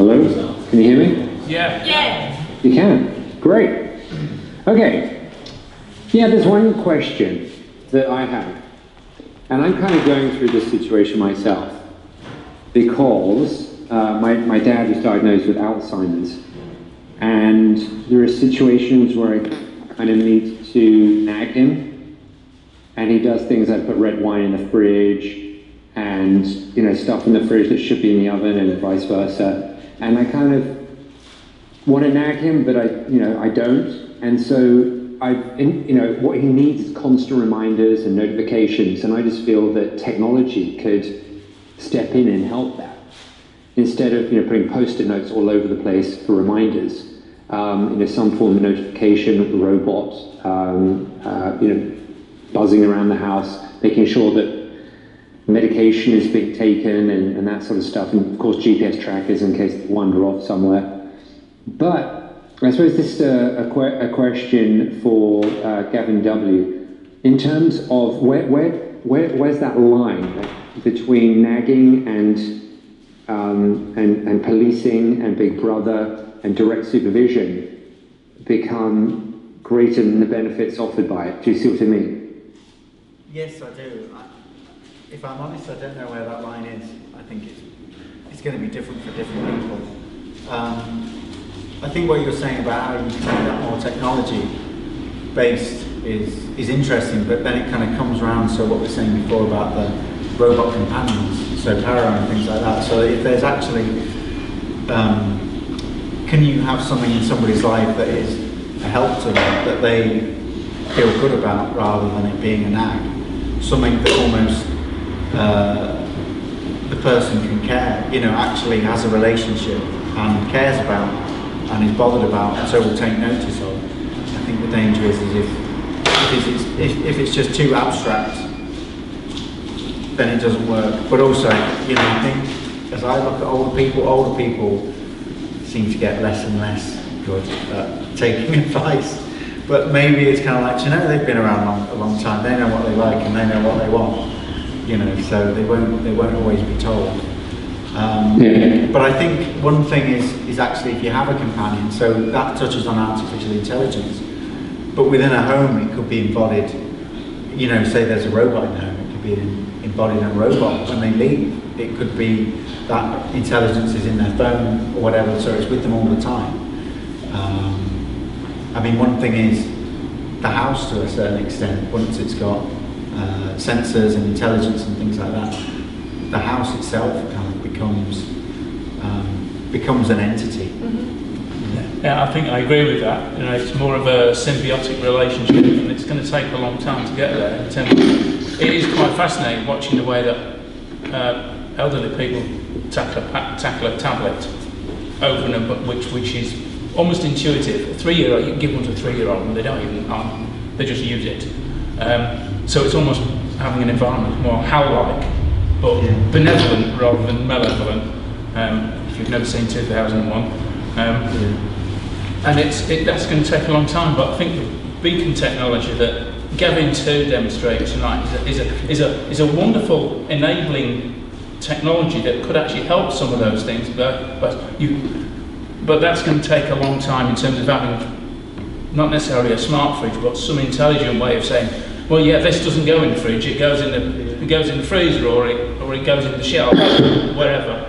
Hello? Can you hear me? Yeah. Yeah. You can? Great. Okay. Yeah, there's one question that I have. And I'm kind of going through this situation myself. Because my dad was diagnosed with Alzheimer's. And there are situations where I kind of need to nag him. And he does things like put red wine in the fridge and, you know, stuff in the fridge that should be in the oven and vice versa. And I kind of want to nag him, but I don't. And so what he needs is constant reminders and notifications. And I just feel that technology could step in and help that. Instead of, putting Post-it notes all over the place for reminders, some form of notification, robot, buzzing around the house, making sure that medication is being taken and that sort of stuff, and of course GPS trackers in case they wander off somewhere. But I suppose this is a question for Gavin W. In terms of where's that line between nagging and policing and Big Brother and direct supervision become greater than the benefits offered by it? Do you see what I mean? Yes, I do. If I'm honest, I don't know where that line is. I think it's going to be different for different people. I think what you're saying about how you can make that more technology-based is interesting, but then it kind of comes around, so what we were saying before about the robot companions, so Para and things like that. So if there's actually, can you have something in somebody's life that is a help to them, that they feel good about, rather than it being a nag? Something that almost the person can care, actually has a relationship and cares about and is bothered about, and so will take notice of. I think the danger is if it's just too abstract, then it doesn't work. But also, I think as I look at older people seem to get less and less good at taking advice. But maybe it's kind of like, they've been around a long time, they know what they like and they know what they want, so they won't always be told. But I think one thing is actually if you have a companion, so that touches on artificial intelligence, but within a home it could be embodied, say there's a robot in the home, it could be embodied in a robot when they leave. It could be that intelligence is in their phone or whatever, so it's with them all the time. One thing is the house to a certain extent, once it's got sensors and intelligence and things like that, the house itself kind of becomes an entity. Mm-hmm. Yeah, I think I agree with that. It's more of a symbiotic relationship, and it's going to take a long time to get there. It is quite fascinating watching the way that elderly people tackle a tablet over and above, which is almost intuitive. A 3-year-old, you can give one to a 3-year-old and they don't even, they just use it. So it's almost having an environment more how-like, but benevolent rather than malevolent, if you've never seen 2001. And that's going to take a long time, but I think the beacon technology that Gavin 2 demonstrated tonight is a wonderful enabling technology that could actually help some of those things, but that's going to take a long time in terms of having not necessarily a smart fridge, but some intelligent way of saying, well, yeah, this doesn't go in the fridge, it goes in the freezer, or it goes in the shelf, wherever.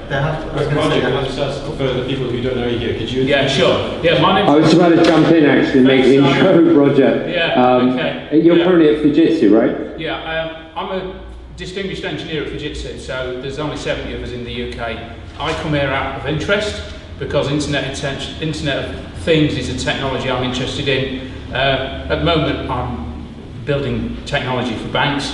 For the people who don't know you here, could you? Yeah, sure. Yeah, my name's... I was about to jump in actually and make the intro, Roger. Yeah, okay. You're currently at Fujitsu, right? Yeah, I'm a distinguished engineer at Fujitsu, so there's only 70 of us in the UK. I come here out of interest, because Internet of Things is a technology I'm interested in. At the moment, I'm building technology for banks,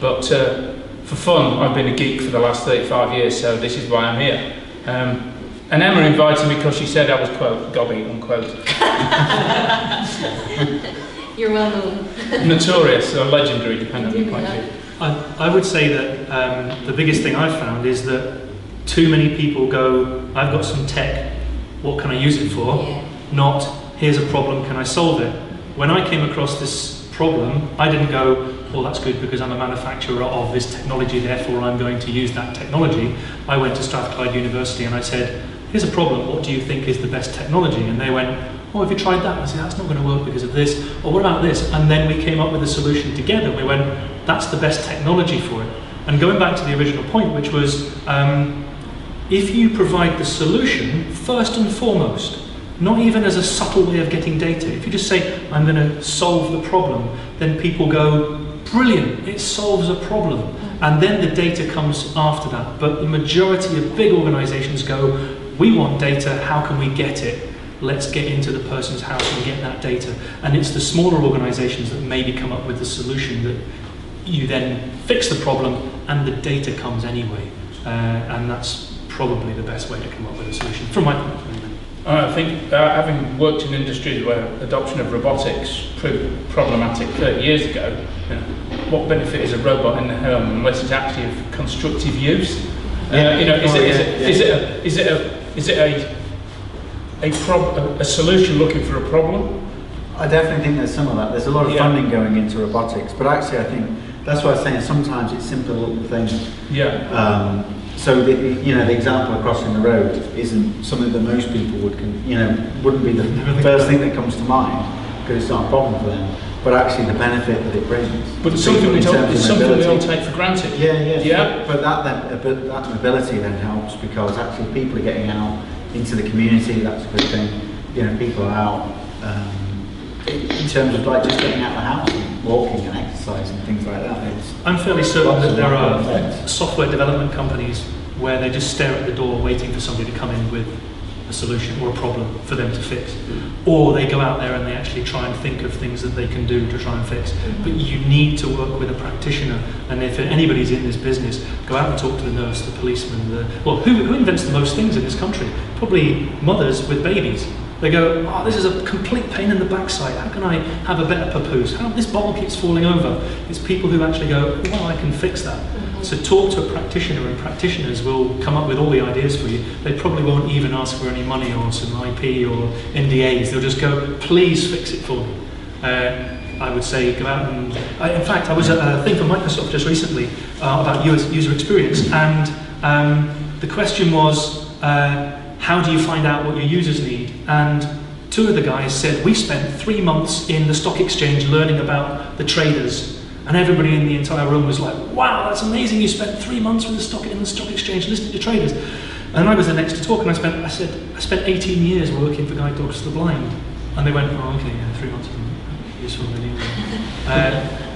but for fun, I've been a geek for the last 35 years, so this is why I'm here. And Emma invited me because she said I was, quote, gobby, unquote. You're well known. Notorious or legendary, depending on your point of view. I would say that the biggest thing I've found is that too many people go, I've got some tech, what can I use it for? Yeah. Not, here's a problem, can I solve it? When I came across this problem, I didn't go, well, that's good because I'm a manufacturer of this technology, therefore I'm going to use that technology. I went to Strathclyde University and I said, here's a problem, what do you think is the best technology? And they went, oh, have you tried that? I said, that's not going to work because of this. Or what about this? And then we came up with a solution together. We went, that's the best technology for it. And going back to the original point, which was, if you provide the solution, first and foremost, not even as a subtle way of getting data, if you just say, I'm going to solve the problem, then people go, brilliant, it solves a problem. And then the data comes after that. But the majority of big organizations go, we want data, how can we get it? Let's get into the person's house and get that data. And it's the smaller organizations that maybe come up with the solution that you then fix the problem and the data comes anyway. And that's probably the best way to come up with a solution, from my point of view. I think, having worked in industries where adoption of robotics proved problematic 30 years ago, what benefit is a robot in the home unless it's actually of constructive use? Is it a solution looking for a problem? I definitely think there's some of that. There's a lot of funding going into robotics, but actually I think that's what I was saying. Sometimes it's simple little things. Yeah. So the example of crossing the road isn't something that most people would wouldn't be the first thing that comes to mind because it's not a problem for them. But actually the benefit that it brings. But it's something we all take for granted. Yeah. But that mobility then helps because actually people are getting out into the community. That's a good thing. People are out in terms of like just getting out of the house and walking and exercising and things like that. I'm fairly certain that there are software development companies where they just stare at the door waiting for somebody to come in with a solution or a problem for them to fix. Or they go out there and they actually try and think of things that they can do to try and fix. But you need to work with a practitioner, and if anybody's in this business, go out and talk to the nurse, the policeman, who invents the most things in this country? Probably mothers with babies. They go, oh, this is a complete pain in the backside. How can I have a better papoose? How this bottle keeps falling over? It's people who actually go, well, I can fix that. So talk to a practitioner, and practitioners will come up with all the ideas for you. They probably won't even ask for any money or some IP or NDAs. They'll just go, please fix it for me. I would say go out and... in fact, I was at a thing from Microsoft just recently about user experience, and the question was, how do you find out what your users need? And two of the guys said, we spent 3 months in the stock exchange learning about the traders. And everybody in the entire room was like, wow, that's amazing, you spent 3 months in the stock exchange listening to traders. And I was the next to talk, and I spent 18 years working for Guide Dogs for the Blind. And they went, oh, okay, yeah, 3 months isn't useful really.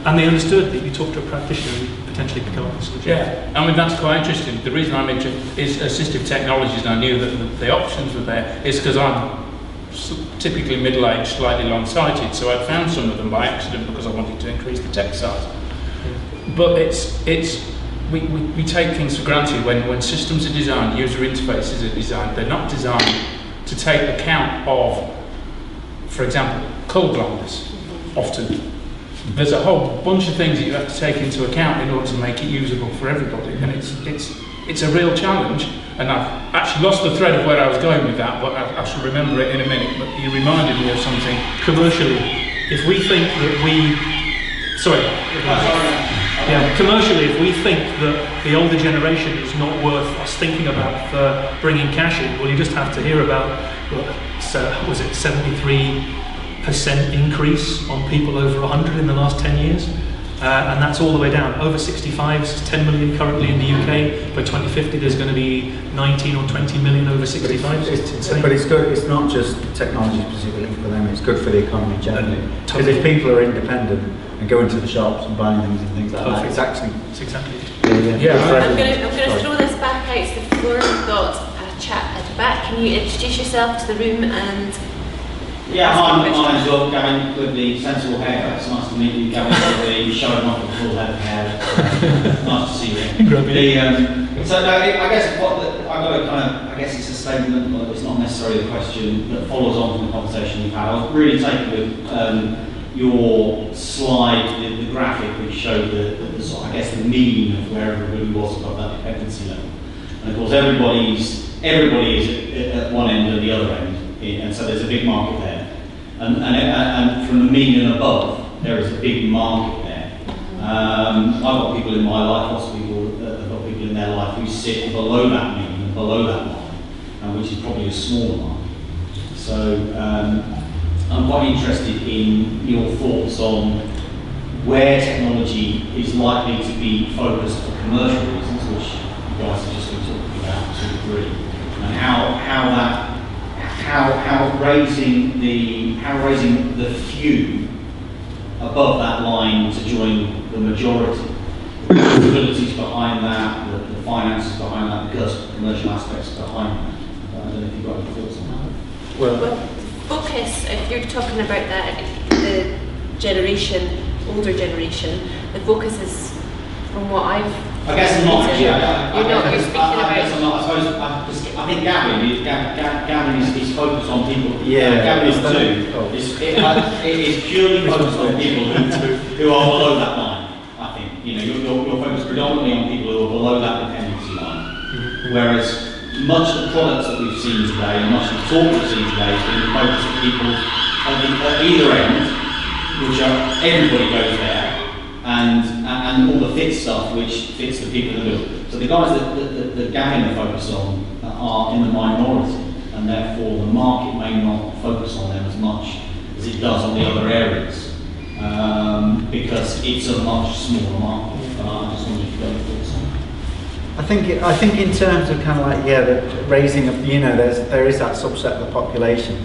And they understood that you talk to a practitioner and you potentially pick up a solution. Yeah, I mean, that's quite interesting. The reason I'm interested is assistive technologies, and I knew that the options were there, is because I'm typically middle-aged, slightly long-sighted, so I found some of them by accident because I wanted to increase the text size. But we take things for granted when systems are designed, user interfaces are designed. They're not designed to take account of, for example, colour blindness. Often there's a whole bunch of things that you have to take into account in order to make it usable for everybody, and it's a real challenge. And I've actually lost the thread of where I was going with that, but I shall remember it in a minute. But you reminded me of something. Commercially, if we think that commercially, if we think that the older generation is not worth us thinking about for bringing cash in, well, you just have to hear about, was it 73% increase on people over 100 in the last 10 years? And that's all the way down. Over 65s, 10 million currently in the UK. By 2050, there's going to be 19 or 20 million over 65s. It's insane. But it's good. It's not just technology specifically for them. It's good for the economy generally. Because if people are independent and go into the shops and buying things and things like that, it's exactly. I'm going to throw this back out to the floor. We've got a chat at the back. Can you introduce yourself to the room and? Yeah, hi, my name's Rob, Gavin with the Sensible Haircut. It's nice to meet you, Gavin, for the showing off the full head of hair. Nice to see you. So I guess I guess it's a statement, but it's not necessarily the question that follows on from the conversation we've had. I was really taken with your slide, the graphic which showed the sort of, I guess, the mean of where everybody was above that dependency level. And of course, everybody is at one end or the other end. And so there's a big market there, and from the mean and above, there is a big market there. I've got people in my life, lots of people have got people in their life who sit below that mean and below that line, which is probably a smaller market. So I'm quite interested in your thoughts on where technology is likely to be focused for commercial reasons, which you guys have just been talking about to a degree, and how raising the few above that line to join the majority, the possibilities behind that, the finances behind that, the commercial aspects behind that. I don't know if you've got any thoughts on that. Well, focus, if you're talking about that, the older generation, the focus is, from what I've... I guess I'm not, you're speaking about... I think Gavin is focused on people. Gavin is too. It is purely focused on people who are below that line. I think you're focused predominantly on people who are below that dependency line, whereas much of the products that we've seen today and much of the talk we've seen today has been focused on people at either end, which are everybody goes there, and all the fit stuff which fits the people who do it. So the guys that Gavin are focused on are in the minority, and therefore the market may not focus on them as much as it does on the other areas, because it's a much smaller market. I just wondered if you got any thoughts on that. I think in terms of kind of like, the raising of, there is that subset of the population.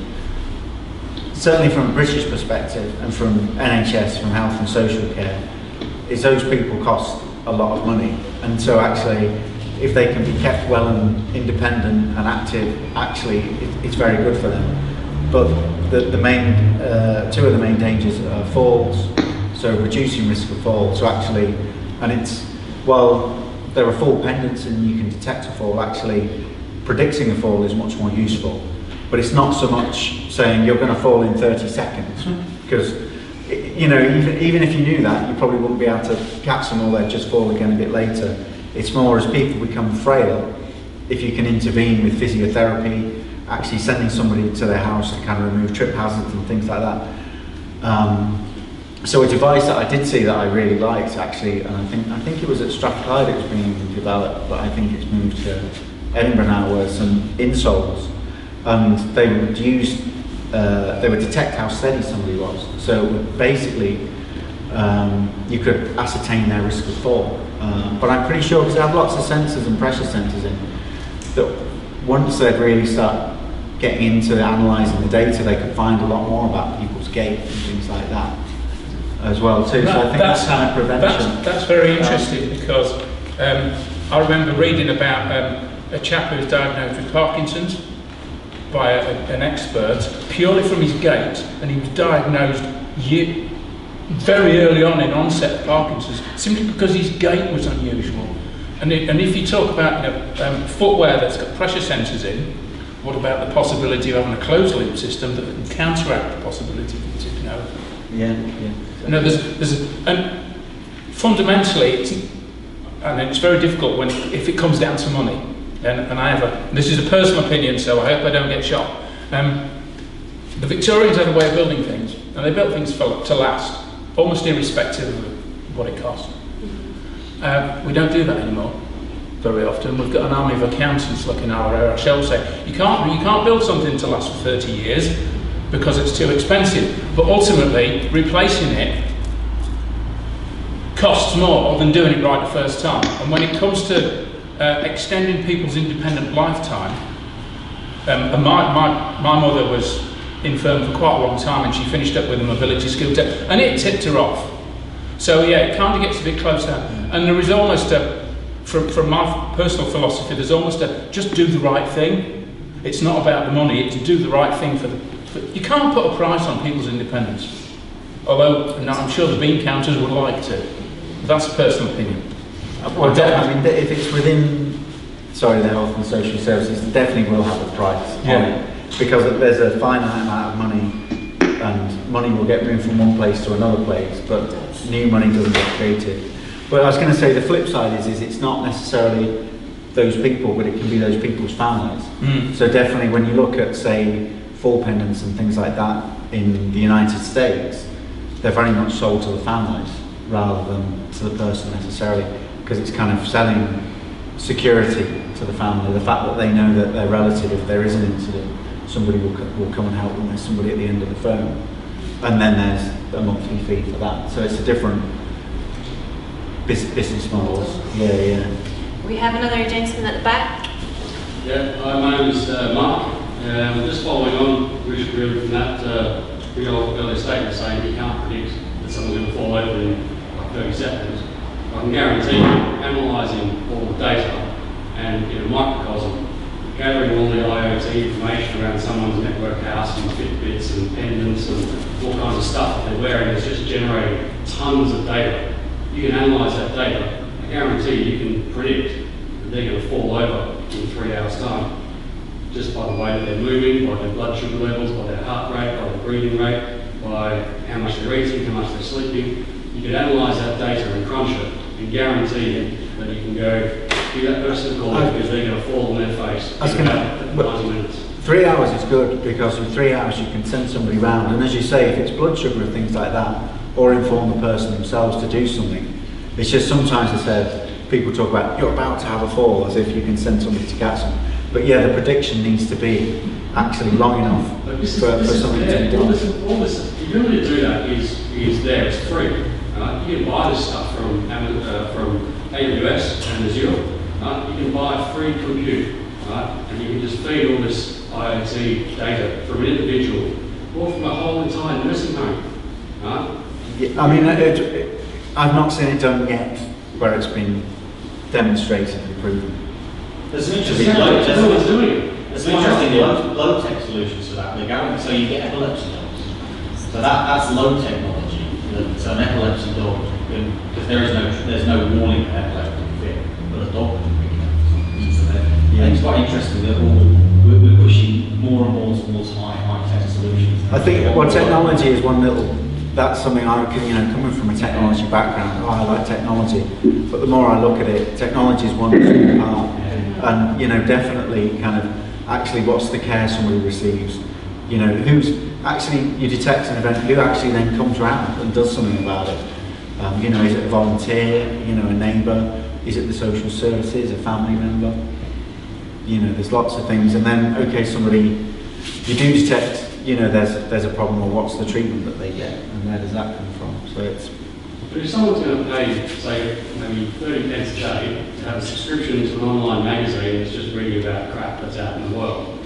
Certainly from a British perspective and from NHS, from health and social care, is those people cost a lot of money. And so actually, if they can be kept well and independent and active, actually it's very good for them. But the main, two of the main dangers are falls, so reducing risk of fall. So actually, and it's, while there are fall pendants and you can detect a fall, actually predicting a fall is much more useful. But it's not so much saying you're going to fall in 30 seconds, because even if you knew that, you probably wouldn't be able to catch them, or they'd just fall again a bit later. It's more as people become frail, if you can intervene with physiotherapy, actually sending somebody to their house to kind of remove trip hazards and things like that. So a device that I did see that I really liked, actually, and I think it was at Strathclyde it was being developed, but I think it's moved to Edinburgh now, were some insoles, and they would use, they would detect how steady somebody was. So it would basically, you could ascertain their risk of fall. But I'm pretty sure, because they have lots of sensors and pressure sensors in, that once they'd really start getting into analysing the data, they could find a lot more about people's gait and things like that as well too. So I think that's kind of prevention. That's very interesting, because I remember reading about a chap who was diagnosed with Parkinson's by an expert purely from his gait, and he was diagnosed very early on in onset of Parkinson's simply because his gait was unusual. And if you talk about footwear that's got pressure sensors in, what about the possibility of having a closed loop system that can counteract the possibility of tipping over? Yeah. And fundamentally, it's very difficult if it comes down to money. And this is a personal opinion, so I hope I don't get shot. The Victorians had a way of building things, and they built things to last, almost irrespective of what it cost. We don't do that anymore very often. We've got an army of accountants looking our area. I shall say, you can't build something to last for 30 years because it's too expensive. But ultimately, replacing it costs more than doing it right the first time. And when it comes to extending people's independent lifetime, and my mother was infirm for quite a long time, and she finished up with a mobility skill test, and it tipped her off. So yeah, it kind of gets a bit closer, and there is almost from my personal philosophy, there's almost just do the right thing. It's not about the money, it's to do the right thing you can't put a price on people's independence. Although I'm sure the bean counters would like to. That's a personal opinion. Well, definitely, if it's within, the health and social services, definitely will have a price on it, because there's a finite amount of money, and money will get moved from one place to another place, but new money doesn't get created. But I was going to say the flip side is it's not necessarily those people, but it can be those people's families. So definitely when you look at, say, fall pendants and things like that in the United States, they're very much sold to the families rather than to the person necessarily, because it's kind of selling security to the family, the fact that they know that their relative, if there is an incident, somebody will come and help them. There's somebody at the end of the phone, and then there's a monthly fee for that. So it's a different business models. Yeah. We have another gentleman at the back. Yeah, my name is Mark. Just following on, Richard, really from that earlier statement saying you can't predict that someone's going to fall over in like 30 seconds. I can guarantee you, analysing all the data and in a microcosm, gathering all the IoT information around someone's network house and Fitbits and pendants and all kinds of stuff that they're wearing is just generating tons of data. You can analyse that data. I guarantee you can predict that they're going to fall over in 3 hours' time. Just by the way that they're moving, by their blood sugar levels, by their heart rate, by their breathing rate, by how much they're eating, how much they're sleeping. You can analyse that data and crunch it and guarantee that you can go give that person a call because they're going to fall on their face in about 90 minutes. 3 hours is good because in 3 hours you can send somebody round, and as you say, if it's blood sugar and things like that, or inform the person themselves to do something. It's just sometimes I said, people talk about you're about to have a fall as if you can send somebody to catch them. But yeah, the prediction needs to be actually long enough for something to be done. The ability to do that is there, it's free. You can buy this stuff from AWS and Azure. You can buy a free compute, and you can just feed all this IoT data from an individual or from a whole entire nursing home. Yeah, I mean, I've not seen it done yet where it's been demonstrated and proven. There's some interesting low-tech solutions for that. So you get epilepsy dogs. So that's low technology. So an epilepsy dog, because there's no warning of epileptic fit, but a dog can pick it up. So it's quite interesting that we're pushing more and more towards high-tech solutions. I think technology is one little. That's something I can, coming from a technology background. I like technology, but the more I look at it, technology is one part. And definitely kind of actually what's the care somebody receives, who's actually, you detect an event, who actually then comes around and does something about it. Is it a volunteer, a neighbour, is it the social services, a family member? There's lots of things, and then you do detect, there's a problem, or what's the treatment that they get, and where does that come from? So it's. But if someone's going to pay, say, maybe 30 pence a day to have a subscription to an online magazine that's just reading about crap that's out in the world,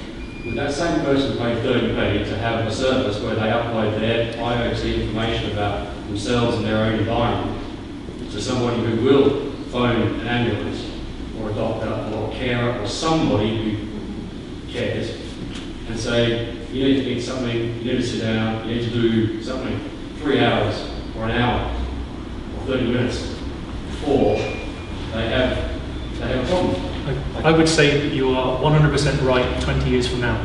would that same person pay 30p to have a service where they upload their IoT information about themselves and their own environment to somebody who will phone an ambulance or a doctor or a carer or somebody who cares and say, you need to eat something, you need to sit down, you need to do something 3 hours or an hour 30 minutes before they have a problem. I would say that you are 100% right 20 years from now.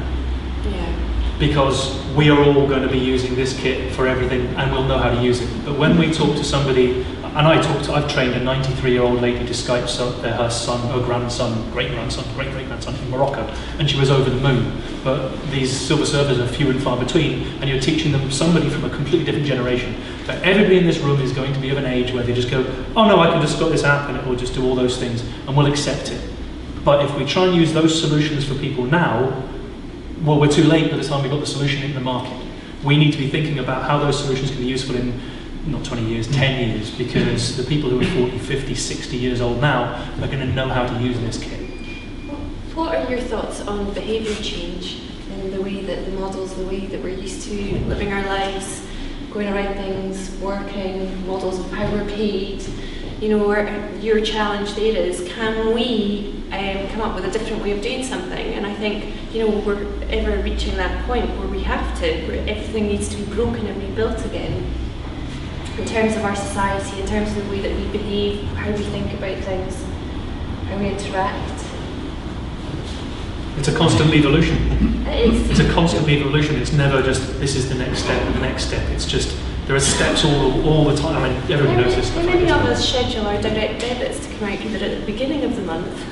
Yeah. Because we are all going to be using this kit for everything and we'll know how to use it. But when we talk to somebody, and I've trained a 93-year-old lady to Skype her son, her grandson, great-grandson in Morocco, and she was over the moon. But these silver surfers are few and far between, and you're teaching them somebody from a completely different generation. But everybody in this room is going to be of an age where they just go, oh no, I can just got this app and it will just do all those things, and we'll accept it. But if we try and use those solutions for people now, well, we're too late by the time we've got the solution in the market. We need to be thinking about how those solutions can be useful in not 20 years, 10 years, because the people who are 40, 50, 60 years old now are going to know how to use this kit. What are your thoughts on behaviour change in the way that the models, the way that we're used to living our lives, going around things, working, models of how we're paid? Your challenge there is, can we come up with a different way of doing something? And I think, we're ever reaching that point where we have to, where everything needs to be broken and rebuilt again. In terms of our society, in terms of the way that we behave, how we think about things, how we interact. It's a constant evolution. It is. It's a constant evolution. It's never just, this is the next step and the next step. It's just, there are steps all the time. I mean, everybody knows this stuff. Many of us schedule our direct debits to come out either at the beginning of the month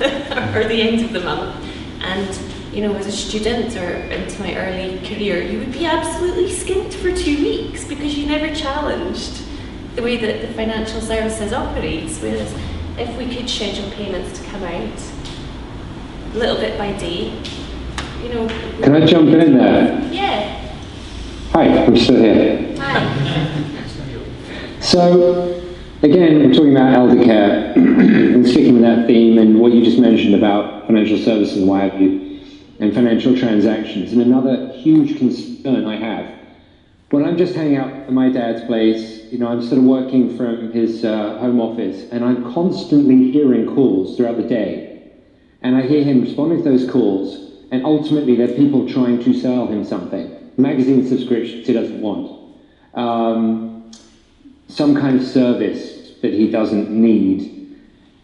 or the end of the month. And, as a student or into my early career, you would be absolutely skint for 2 weeks because you never challenged the way that the financial services operates. Whereas if we could schedule payments to come out a little bit by day. You know. Can I jump in there? Yeah. Hi, I'm still here. Hi. So, again, we're talking about elder care and sticking with that theme and what you just mentioned about financial services and what have you, and financial transactions. And another huge concern I have, when I'm just hanging out at my dad's place, you know, I'm sort of working from his home office, and I'm constantly hearing calls throughout the day. And I hear him responding to those calls, and ultimately they're people trying to sell him something. Magazine subscriptions he doesn't want. Some kind of service that he doesn't need.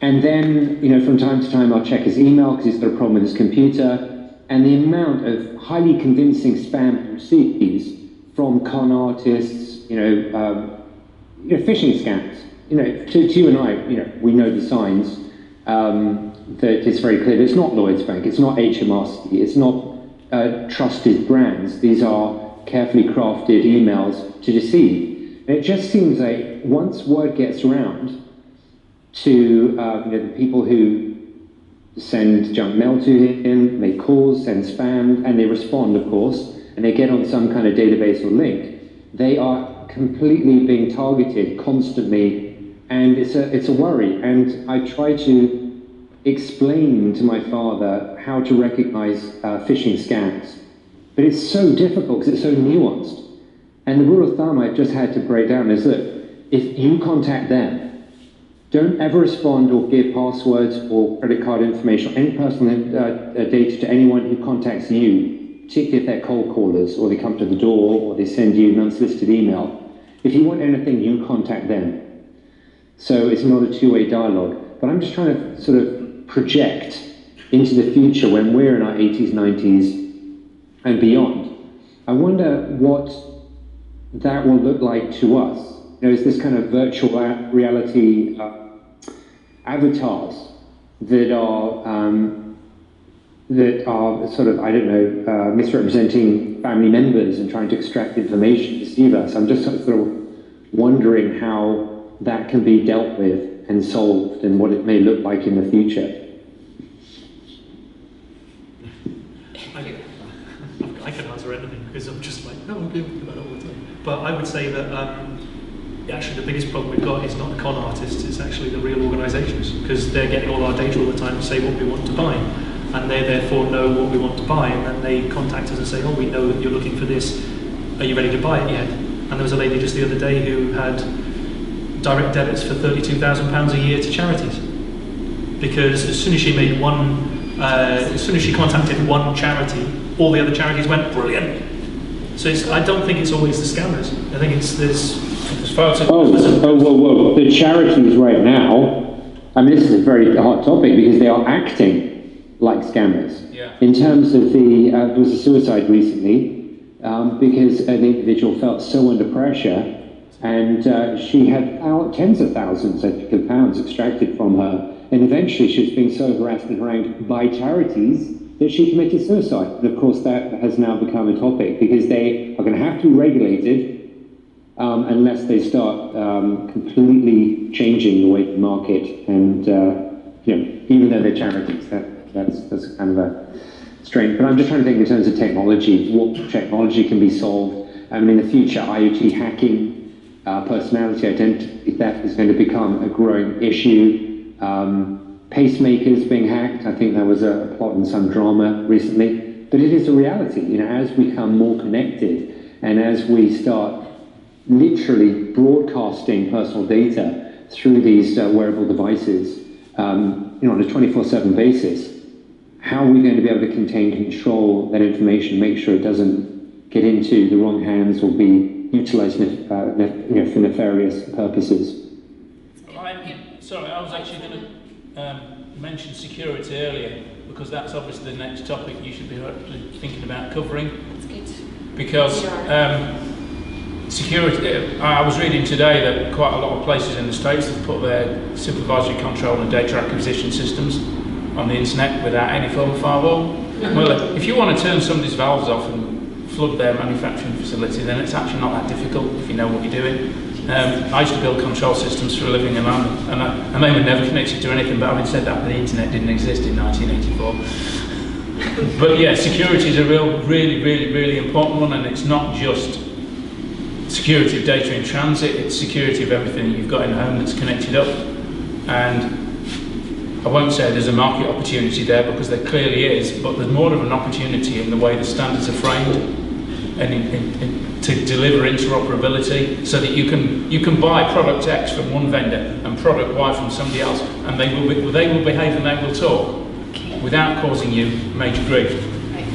And then, you know, from time to time I'll check his email because he's got a problem with his computer, and the amount of highly convincing spam he receives from con artists, phishing scams. You know, to you and I, you know, we know the signs that it's very clear that it's not Lloyds Bank, it's not HMRC, it's not trusted brands. These are carefully crafted emails to deceive. And it just seems like once word gets around to the people who send junk mail to him, make calls, send spam, and they respond, of course, and they get on some kind of database or link, they are completely being targeted constantly, and it's a worry. And I try to explain to my father how to recognize phishing scams, but it's so difficult because it's so nuanced. And the rule of thumb I've just had to break down is that if you contact them, don't ever respond or give passwords or credit card information or any personal data to anyone who contacts you, particularly if they're cold callers or they come to the door or they send you an unsolicited email. If you want anything, you contact them. So it's not a two-way dialogue. But I'm just trying to sort of project into the future when we're in our 80s, 90s and beyond. I wonder what that will look like to us. You know, is this kind of virtual reality avatars that are sort of, I don't know, misrepresenting family members and trying to extract information, deceive us. I'm just sort of wondering how that can be dealt with and solved and what it may look like in the future. I can answer anything because I'm just like, no, I'm doing that all the time. But I would say that actually the biggest problem we've got is not the con artists, it's actually the real organisations, because they're getting all our data all the time to say what we want to buy, and they therefore know what we want to buy, and then they contact us and say, oh, we know that you're looking for this, are you ready to buy it yet? And there was a lady just the other day who had direct debits for £32,000 a year to charities, because as soon as she made as soon as she contacted one charity, all the other charities went, brilliant. So I don't think it's always the scammers. I think there's far too... Whoa. The charities right now, I mean, this is a very hot topic because they are acting like scammers. Yeah. In terms of there was a suicide recently because an individual felt so under pressure, and she had tens of thousands, I think, of pounds extracted from her, and eventually she was being so harassed and harangued by charities that she committed suicide. And of course that has now become a topic because they are going to have to be regulated unless they start completely changing the way the market, and even though they're charities, that's kind of a strange. But I'm just trying to think in terms of technology, what technology can be solved. I mean, in the future, IoT hacking, personality identity theft is going to become a growing issue. Pacemakers being hacked, I think there was a plot in some drama recently, but it is a reality. You know, as we become more connected and as we start literally broadcasting personal data through these wearable devices, on a 24/7 basis, how are we going to be able to contain, control that information, make sure it doesn't get into the wrong hands or be utilized for nefarious purposes? Sorry, I was actually going to mention security earlier, because that's obviously the next topic you should be thinking about covering. That's good. Because security, I was reading today that quite a lot of places in the States have put their supervisory control and data acquisition systems on the internet without any form of firewall. Well, if you want to turn somebody's valves off and flood their manufacturing facility, then it's actually not that difficult if you know what you're doing. I used to build control systems for a living in London, and they were never connected to anything, but having said that, the internet didn't exist in 1984. But yeah, security is a really important one, and it's not just security of data in transit, it's security of everything that you've got in the home that's connected up. And I won't say there's a market opportunity there, because there clearly is, but there's more of an opportunity in the way the standards are framed and to deliver interoperability, so that you can buy product X from one vendor and product Y from somebody else, and they will behave and they will talk without causing you major grief. Right.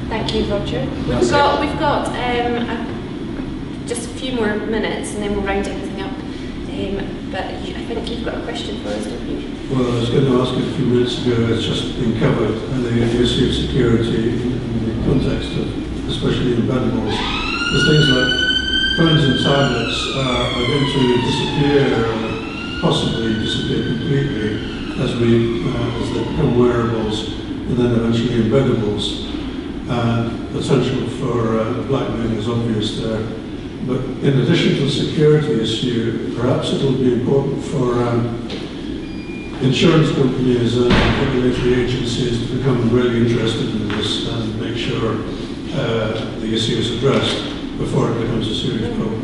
Thank you, Roger. We've got just a few more minutes, and then we'll round everything up. But I think you've got a question for us, don't you? Well, I was going to ask it a few minutes ago. It's just been covered, and the issue of security in the context of, especially embeddable. There's things like phones and tablets are going to disappear, possibly disappear completely, as they become wearables, and then eventually embeddables. And potential for blackmailing is obvious there. But in addition to the security issue, perhaps it will be important for insurance companies and regulatory agencies to become really interested in this and make sure the issue is addressed before it becomes a serious problem.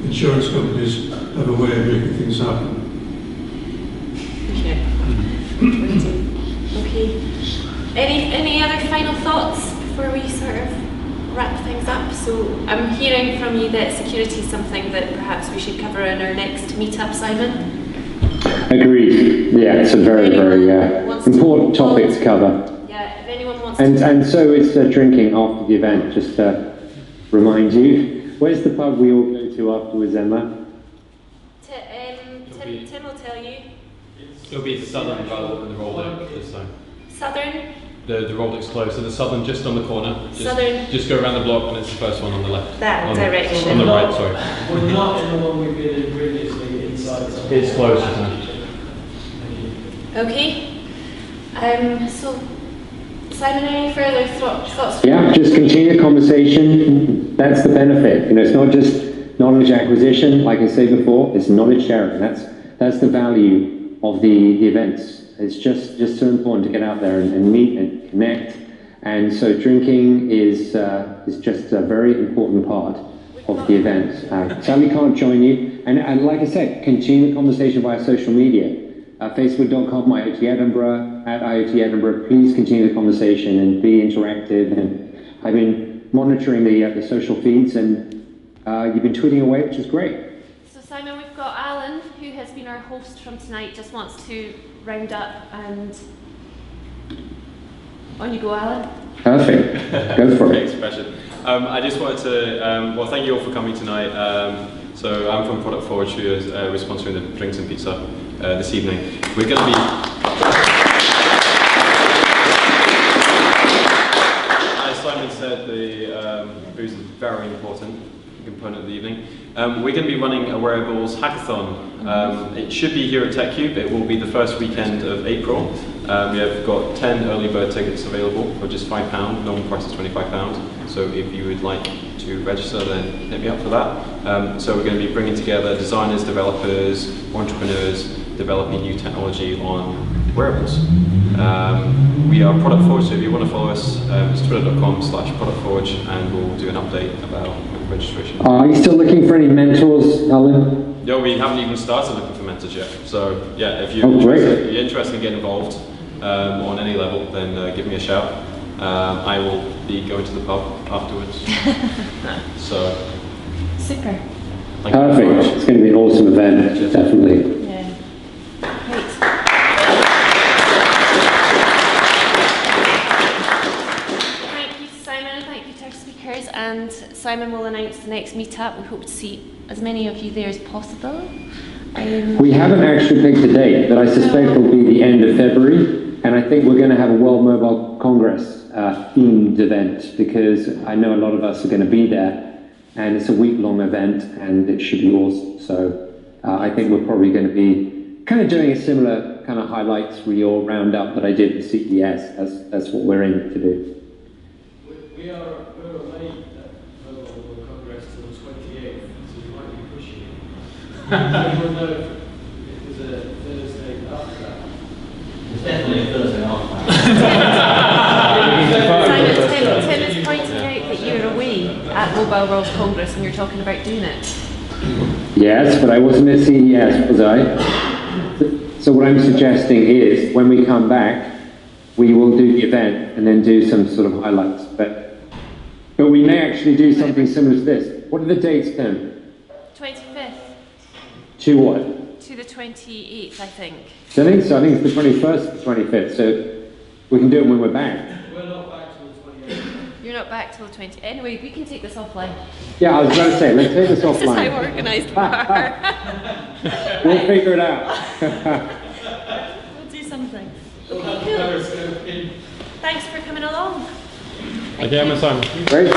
Insurance companies have a way of making things happen. Okay. Any other final thoughts before we sort of wrap things up? So I'm hearing from you that security is something that perhaps we should cover in our next meetup, Simon. Agreed. Yeah, it's a very important topic to cover. Yeah, if anyone wants and so is drinking after the event, just to remind you. Where's the pub we all go to afterwards, Emma? Tim will tell you. It'll be the Southern rather than the Rolex this time. Southern? The Rolex close, so the Southern just on the corner. Southern. Just go around the block and it's the first one on the left. That direction. On the right, sorry. We're not in the one we've been in previously, inside. It's closed now. Okay. So, Simon, any further thoughts? Yeah, just continue the conversation. That's the benefit. It's not just knowledge acquisition, like I said before. It's knowledge sharing. That's the value of the events. It's just so important to get out there and meet and connect. And so drinking is just a very important part of the event. Sadly can't join you. And like I said, continue the conversation via social media. Facebook.com, IoT Edinburgh, at IoT Edinburgh. Please continue the conversation and be interactive. And I've been monitoring the social feeds, and you've been tweeting away, which is great. So Simon, we've got Alan, who has been our host from tonight, just wants to round up, and on you go, Alan. Perfect. Go for it. Expression. I just wanted to, well, thank you all for coming tonight. So I'm from Product Forge, who is we're sponsoring the drinks and pizza this evening. We're going to be... As Simon said, the booze is very important component of the evening. We're going to be running a wearables hackathon. It should be here at TechCube. It will be the first weekend of April. We have got 10 early bird tickets available for just £5. Normal price is £25. So if you would like to register, then hit me up for that. So we're going to be bringing together designers, developers, entrepreneurs, developing new technology on wearables. We are Product Forge, so if you want to follow us, it's twitter.com/productforge, and we'll do an update about registration. Are you still looking for any mentors, Alan? No, we haven't even started looking for mentors yet. So yeah, if you're interested in getting involved on any level, then give me a shout. I will be going to the pub afterwards. So super. Perfect. It's going to be an awesome event, definitely. Yeah. Great. Thank you, Simon. Thank you to our speakers. And Simon will announce the next meetup. We hope to see as many of you there as possible. We haven't actually picked a date, but I suspect it'll be the end of February. And I think we're going to have a World Mobile Congress themed event, because I know a lot of us are going to be there. And it's a week-long event, and it should be awesome. So I think we're probably going to be kind of doing a similar kind of highlights reel roundup that I did at CES. That's what we're in to do. We're away at Mobile World Congress till the 28th, so we might be pushing Anyone know if there's a Thursday after that? There's definitely a Thursday after Simon, Tim is pointing out that you're away at Mobile World Congress and you're talking about doing it. Yes, but I wasn't at CES, was I? So what I'm suggesting is, when we come back, we will do the event and then do some sort of highlights. But we may actually do something similar to this. What are the dates, Tim? 25th To what? to the 28th, I think. So I think it's the 21st to the 25th, so we can do it when we're back. We're not back till the 28th. You're not back till the 20th. Anyway, we can take this offline. Yeah, I was going to say, let's take this This is how offline. organised we are. We'll figure it out. We'll do something. Okay, cool. Thanks for coming along. Okay, I'm Simon. Great.